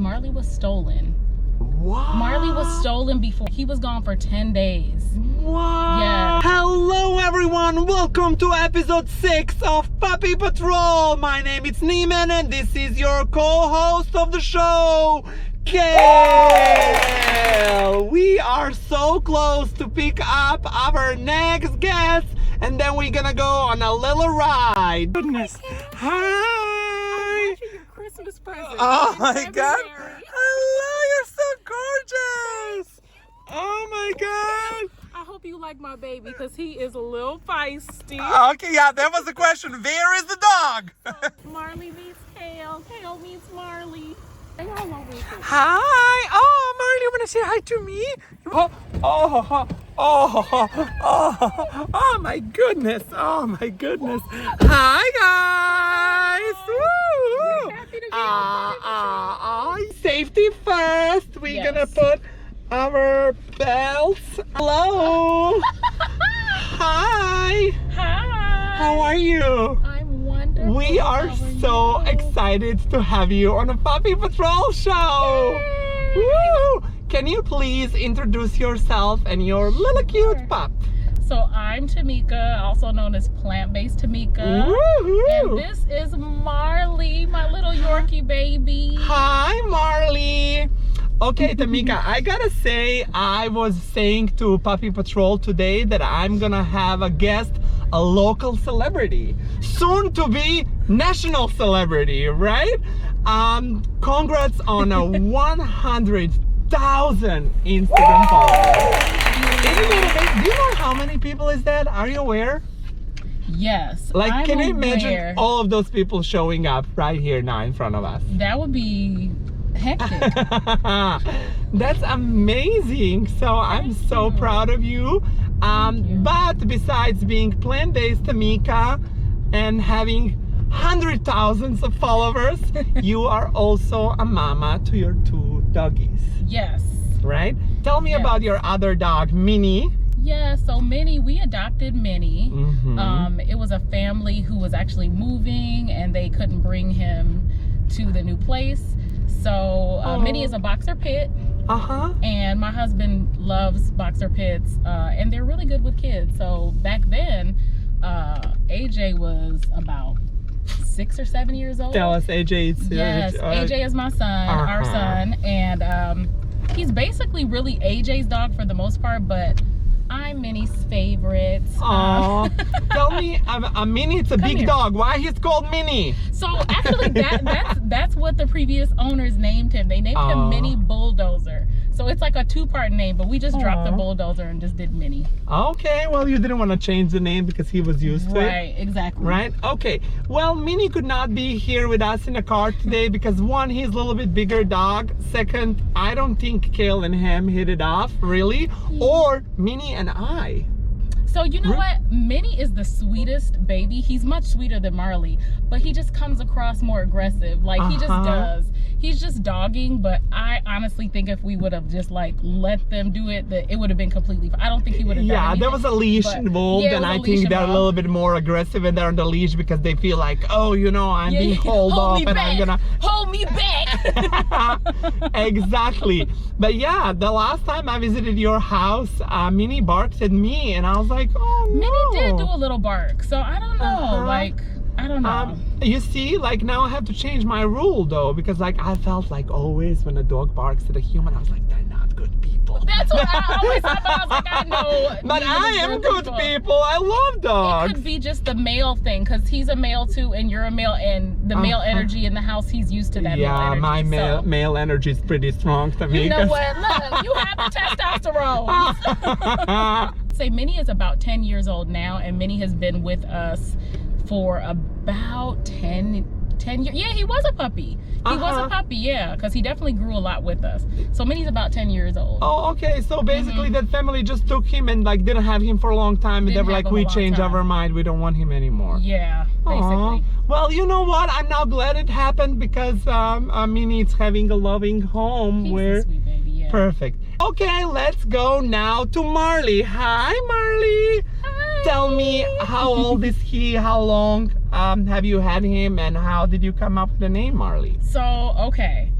Marley was stolen. What? Marley was stolen before. He was gone for 10 days. What? Yeah. Hello everyone, welcome to episode 6 of Puppy Patrol. My name is Neiman and this is your co-host of the show, Kale. We are so close to pick up our next guest and then we're gonna go on a little ride. Goodness. Hi. Your Christmas present. Oh my God. Hello, you're so gorgeous. Oh my God. I hope you like my baby because he is a little feisty. Okay, yeah, that was the question. Where is the dog? Marley meets Kale. Kale meets Marley. Say hello with it. Hi. Oh, Marley, you want to say hi to me? Oh my goodness. Oh my goodness. Hi, guys. Woo. Happy to be Safety first. We're gonna put our belts. Hello. Hi. Hi. How are you? I'm wonderful. We are so excited to have you on a Puppy Patrol show. Yay. Woo! Can you please introduce yourself and your little cute pup? So I'm Tamika, also known as Plant Based Tamika. Woo-hoo. And this is Marley, my little Yorkie baby. Hi, Marley. Okay, Tamika, I gotta say, I was saying to Puppy Patrol today that I'm gonna have a guest, a local celebrity, soon to be national celebrity, right? Congrats on a 100,000 Instagram followers. Isn't that amazing? Do you know how many people is that? Are you aware? Yes. Like, I'm can you aware. imagine all of those people showing up right here now in front of us? That would be hectic. That's amazing. So I'm so proud of you. But besides being plant-based Tamika and having hundred thousands of followers, you are also a mama to your 2 doggies. Yes. Right? Tell me about your other dog, Minnie. Yeah, so Minnie, we adopted Minnie. Mm-hmm. It was a family who was actually moving and they couldn't bring him to the new place. So Minnie is a boxer pit. And my husband loves boxer pits and they're really good with kids. So back then, AJ was about 6 or 7 years old. Tell us, AJ. Yes, AJ is my son, our son, and he's basically really AJ's dog for the most part, but I'm Minnie's favorite. Oh, tell me, Minnie, it's a big dog. Why he's called Minnie? So actually, that's what the previous owners named him. They named him Minnie Bulldozer. So it's like a 2-part name, but we just dropped the Bulldozer and just did Minnie. Okay, well, you didn't want to change the name because he was used to it. Right, exactly. Right, okay. Well, Minnie could not be here with us in the car today because 1, he's a little bit bigger dog. 2nd, I don't think Kale and him hit it off, really. Or Minnie and I. So you know what? Minnie is the sweetest baby. He's much sweeter than Marley, but he just comes across more aggressive. Like he just does. He's just dogging, but I honestly think if we would have just like let them do it, that it would have been completely fine. I don't think he would have done anything. There was a leash involved, and I think they're a little bit more aggressive and they're on the leash because they feel like, oh, you know, I'm being hauled off and I'm gonna hold me back. Exactly. But yeah, the last time I visited your house, Minnie barked at me and I was like, oh no. Minnie did do a little bark, so I don't know. Like, I don't know. You see, like now I have to change my rule though, because like I felt like always when a dog barks at a human, I was like, they're not good people. That's what I always thought, but I was like, I know. But I am good people. I love dogs. It could be just the male thing, because he's a male too, and you're a male, and the male energy in the house, he's used to that male energy. My male energy is pretty strong, Tamika. You know what? Look, you have the testosterone. Say Minnie is about 10 years old now, and Minnie has been with us for about 10 years. Yeah, he was a puppy. He was a puppy, yeah, because he definitely grew a lot with us. So Minnie's about 10 years old. Oh, okay. So basically that family just took him and like didn't have him for a long time. And they were like, we changed our mind. We don't want him anymore. Yeah, basically. Well, you know what? I'm now glad it happened because Minnie's having a loving home. He's a sweet baby, yeah. Perfect. Okay, let's go now to Marley. Hi, Marley. Hi. Tell me, how old is he? How long have you had him? And how did you come up with the name Marley? So, okay.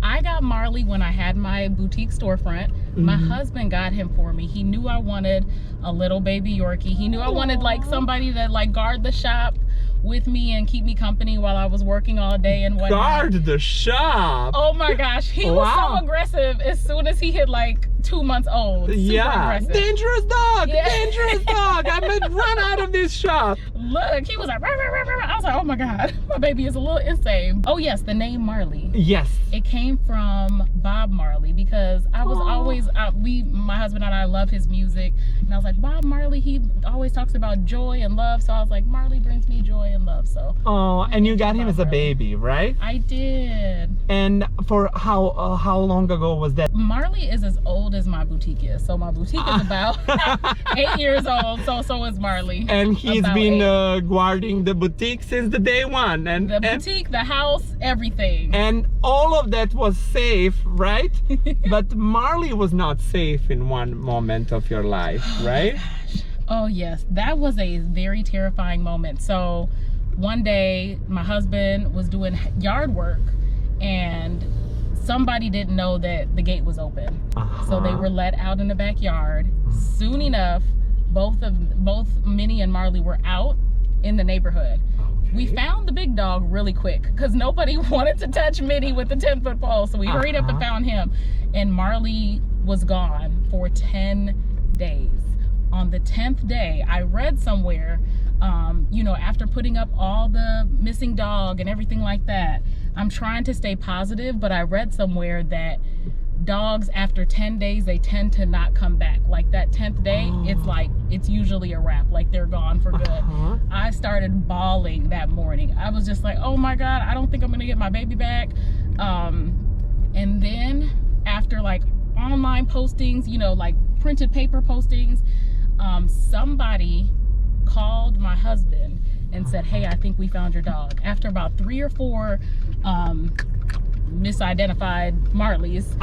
I got Marley when I had my boutique storefront. My husband got him for me. He knew I wanted a little baby Yorkie. He knew I wanted like somebody to like guard the shop with me and keep me company while I was working all day and whatnot. Guard the shop. Oh my gosh, he was so aggressive as soon as he hit like 2 months old. Super aggressive. Dangerous dog, dangerous dog. I'm gonna run out of this shop. Look, he was like, rah, rah, rah, rah. I was like, oh my God, my baby is a little insane. Oh yes, the name Marley. Yes. It came from Bob Marley because I was always, my husband and I love his music. And I was like, Bob Marley, he always talks about joy and love. So I was like, Marley brings me joy and love. So. Oh, and you got him as a baby, right? I did. And for how long ago was that? Marley is as old as my boutique is. So my boutique is about 8 years old. So is Marley. And he's been guarding the boutique since the day one. And the boutique, the house, everything. And all of that was safe, right? But Marley was not safe in one moment of your life, right? Oh yes, that was a very terrifying moment. So one day my husband was doing yard work and somebody didn't know that the gate was open. So they were let out in the backyard. Soon enough, both Minnie and Marley were out in the neighborhood. We found the big dog really quick because nobody wanted to touch Minnie with the 10-foot pole. So we hurried up and found him. And Marley was gone for 10 days. On the 10th day, I read somewhere, you know, after putting up all the missing dog and everything like that, I'm trying to stay positive, but I read somewhere that dogs after 10 days, they tend to not come back. Like that 10th day, it's usually a wrap, like they're gone for good. I started bawling that morning. I was just like, oh my God, I don't think I'm gonna get my baby back. And then after like online postings, you know, like printed paper postings, somebody called my husband and said, hey, I think we found your dog. After about 3 or 4 misidentified Marleys.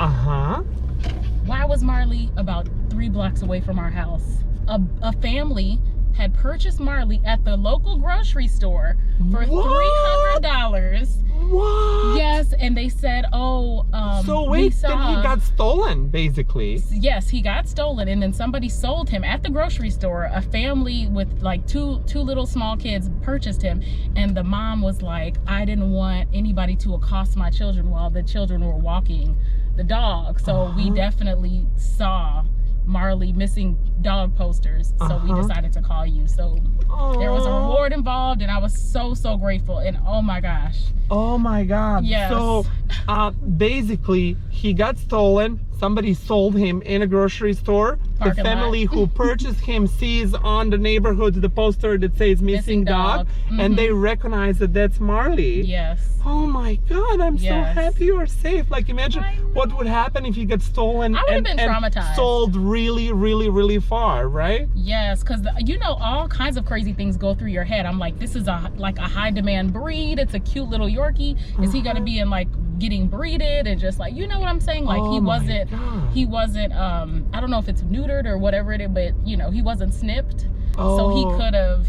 Why was Marley about 3 blocks away from our house? A family had purchased Marley at the local grocery store for $300. What? Yes, and they said, oh, so wait, then he got stolen, basically. Yes, he got stolen, and then somebody sold him at the grocery store. A family with like two little small kids purchased him, and the mom was like, I didn't want anybody to accost my children while the children were walking the dog. So we definitely saw Marley missing dog posters, so we decided to call you. So there was a reward involved, and I was so grateful. And oh my gosh, yes. So basically he got stolen. Somebody sold him in a grocery store. The family who purchased him sees on the neighborhood the poster that says missing dog. And they recognize that that's Marley. Yes. Oh my God, I'm so happy you're safe. Like imagine what would happen if you get stolen. I would have been traumatized. Sold really far, right? Yes, because you know, all kinds of crazy things go through your head. I'm like, this is like a high demand breed. It's a cute little Yorkie. Is he gonna be in like getting breeded and just like, you know what I'm saying? Like he wasn't I don't know if it's neutered or whatever it is, but you know, he wasn't snipped. So he could have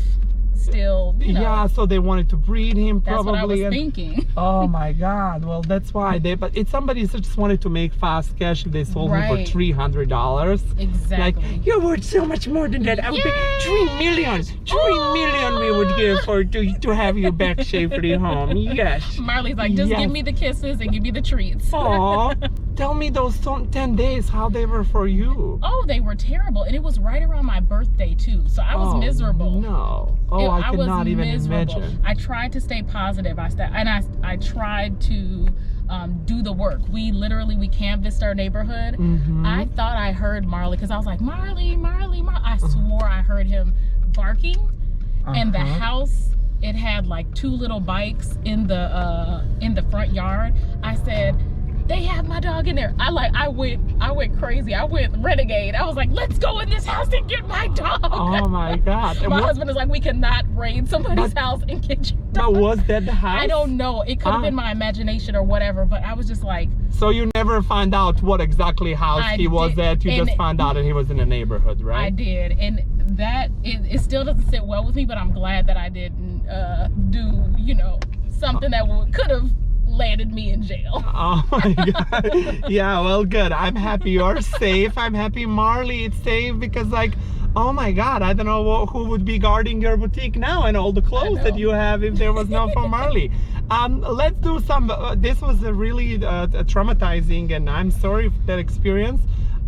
still, you know. Yeah, so they wanted to breed him probably. That's what I was thinking. Oh my God, well that's why but it's somebody just wanted to make fast cash. They sold him for $300. Exactly. Like, you're worth so much more than that. I would pay 3 million. 3 million we would give for to have you back safely home. Yes. Marley's like, just give me the kisses and give me the treats. Aw. Tell me those 10 days, how they were for you. Oh, they were terrible. And it was right around my birthday too. So I was miserable. No. Oh, I could not even imagine. I tried to stay positive. I tried to do the work. We canvassed our neighborhood. I thought I heard Marley because I was like, Marley. I swore I heard him barking. And the house, it had like 2 little bikes in the front yard. I said, they have my dog in there. I went crazy. I went renegade. I was like, let's go in this house and get my dog. Oh my God. My husband is like, we cannot raid somebody's house and get your dog. But was that the house? I don't know. It could have been my imagination or whatever, but I was just like. So you never found out what exactly house he was at. You just found out that he was in the neighborhood, right? I did. And that, it still doesn't sit well with me, but I'm glad that I didn't do, you know, something that could have landed me in jail. Oh my God. Yeah, well, good. I'm happy you're safe. I'm happy Marley is safe because, like, oh my God, I don't know who would be guarding your boutique now and all the clothes that you have if there was no for Marley. Let's do some, this was a really traumatizing, and I'm sorry for that experience.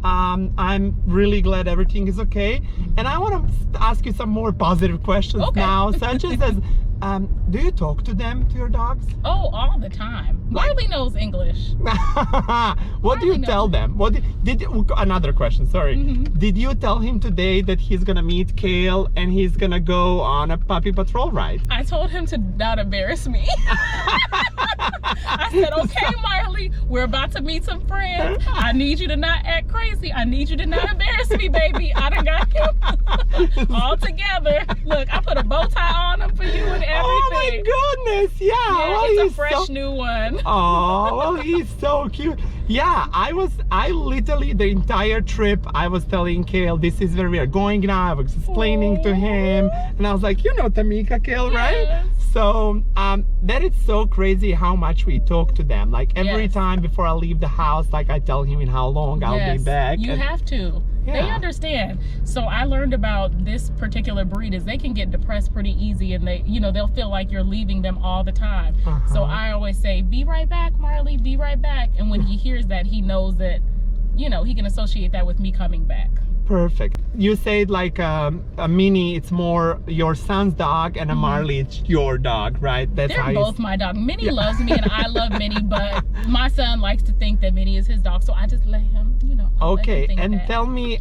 I'm really glad everything is okay. And I want to ask you some more positive questions now, such as, do you talk to them, to your dogs? Oh, all the time. Marley knows English. What do you tell them? What did another question, sorry. Did you tell him today that he's gonna meet Kale and he's gonna go on a puppy patrol ride? I told him to not embarrass me. I said, okay, Marley, we're about to meet some friends. I need you to not act crazy. I need you to not embarrass me, baby. I done got him all together. Look, I put a bow tie on him for you and everything. Oh my goodness, yeah. Well, it's a fresh new one. Oh, well, he's so cute. Yeah, I literally, the entire trip, I was telling Kale, this is where we are going now. I was explaining to him, and I was like, you know Tamika, Kale, right? So that is so crazy how much we talk to them. Like every time before I leave the house, like I tell him in how long I'll be back. You have to. They understand. So I learned about this particular breed is they can get depressed pretty easy, and they, you know, they'll feel like you're leaving them all the time. So I always say, be right back, Marley, be right back. And when he hears that, he knows that, you know, he can associate that with me coming back. Perfect. You said like a Minnie, it's more your son's dog, and a Marley, it's your dog, right? That's They're both my dog. Minnie loves me and I love Minnie, but my son likes to think that Minnie is his dog, so I just let him, you know. Okay, and tell me,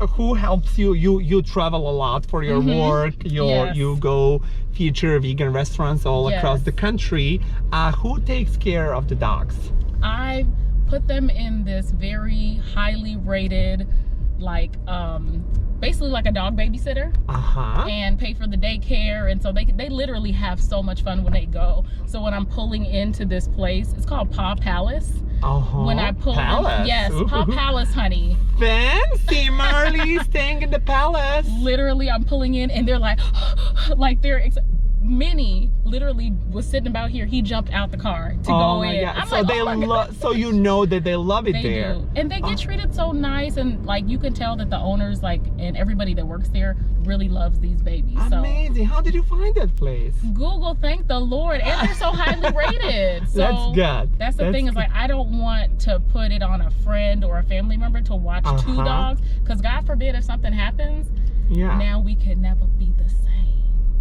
who helps you? You travel a lot for your work. You go feature vegan restaurants all across the country. Who takes care of the dogs? I put them in this very highly rated, like basically like a dog babysitter, and pay for the daycare, and so they literally have so much fun when they go. So when I'm pulling into this place, it's called Paw Palace. When I pull in, Paw Palace, honey. Fancy. Marley staying in the palace. Literally, I'm pulling in and they're like, like they're Minnie literally was sitting about here. He jumped out the car to go in. I'm so like, so you know that they love it they there. Do. And they get treated so nice, and like you can tell that the owners, like, and everybody that works there really loves these babies. Amazing. How did you find that place? Google, thank the Lord. And they're so highly rated. So that's good. That's the thing, is like, I don't want to put it on a friend or a family member to watch two dogs, because God forbid if something happens, now we could never be the same.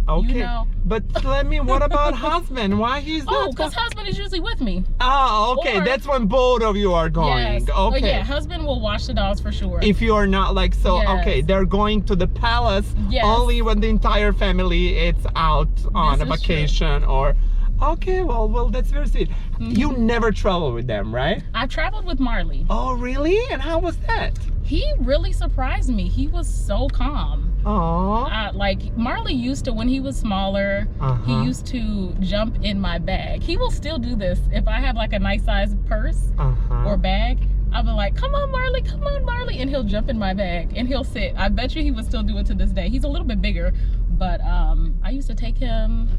Okay, you know? But let me, what about husband? Why he's not? Oh, because husband is usually with me. Oh, okay, that's when both of you are going. Okay. Oh, yeah, husband will watch the dogs for sure. If you are not like, so, okay, they're going to the palace only when the entire family is out on a vacation or... Okay, well, that's very sweet. You never travel with them, right? I traveled with Marley. Oh, really? And how was that? He really surprised me. He was so calm. Aww. Like Marley used to, when he was smaller, he used to jump in my bag. He will still do this. If I have like a nice sized purse or bag, I'll be like, come on, Marley, and he'll jump in my bag and he'll sit. I bet you he would still do it to this day. He's a little bit bigger, but I used to take him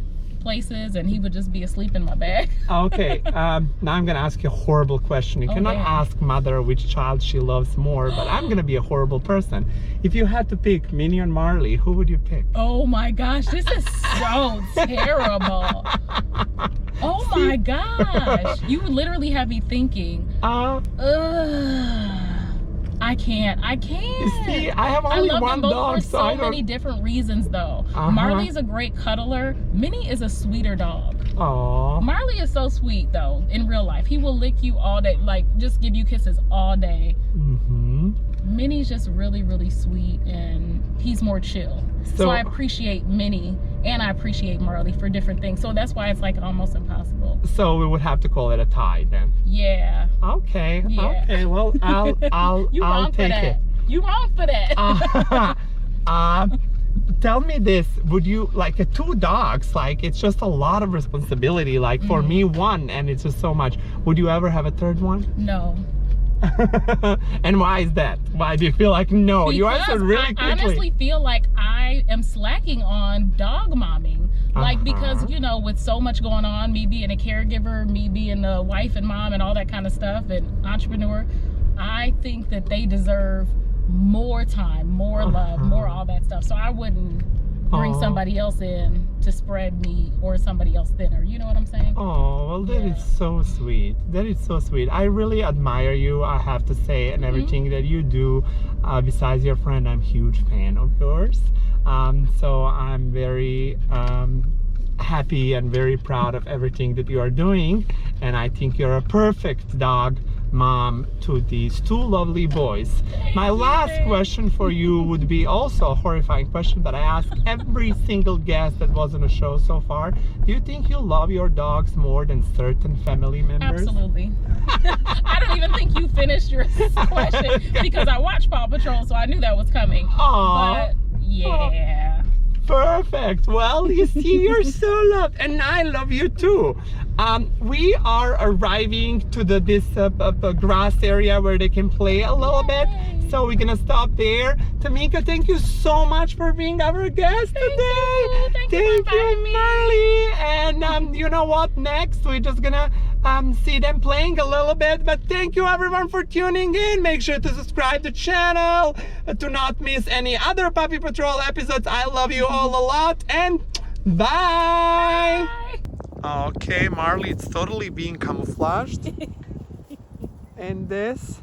places and he would just be asleep in my bag. Okay, now I'm gonna ask you a horrible question. You cannot ask mother which child she loves more, but I'm gonna be a horrible person. If you had to pick Minnie and Marley, who would you pick? Oh my gosh, this is so terrible. Oh my gosh, you literally have me thinking. I can't. You see, I have only one dog, for so many different reasons though. Marley's a great cuddler. Minnie is a sweeter dog. Aww. Marley is so sweet though, in real life. He will lick you all day, like just give you kisses all day. Minnie's just really, really sweet, and he's more chill. So I appreciate Minnie and I appreciate Marley for different things. So that's why it's like almost impossible. So we would have to call it a tie then. Yeah. Okay. Yeah. Okay. Well, I'll take it. You wrong for that. Tell me this, would you like two dogs, like it's just a lot of responsibility, like for me one, and it's just so much. Would you ever have a third one? No. And why is that? Why do you feel like no? Because you answered really quickly. I honestly feel like I am slacking on dog momming. Like, because, you know, with so much going on, me being a caregiver, me being a wife and mom and all that kind of stuff, and entrepreneur, I think that they deserve more time, more love, more all that stuff. So I wouldn't bring somebody else in to spread me or somebody else thinner. You know what I'm saying? Oh, well, that is so sweet. That is so sweet. I really admire you, I have to say, and everything that you do. Besides your friend, I'm a huge fan of yours. So I'm very happy and very proud of everything that you are doing. And I think you're a perfect dog mom to these two lovely boys. My last question for you would be also a horrifying question that I ask every single guest that was on the show so far. Do you think you love your dogs more than certain family members? Absolutely. I don't even think you finished your question because I watched Paw Patrol, so I knew that was coming. Aww. But yeah. Perfect. Well, you see, you're so loved, and I love you too. We are arriving to this grass area where they can play a little bit. So we're gonna stop there. Tamika, thank you so much for being our guest today. Thank you for inviting me. Marley. And you know what? Next, we're just gonna see them playing a little bit. But thank you everyone for tuning in. Make sure to subscribe to the channel to not miss any other Puppy Patrol episodes. I love you all a lot, and bye. Okay, Marley, it's totally being camouflaged. And this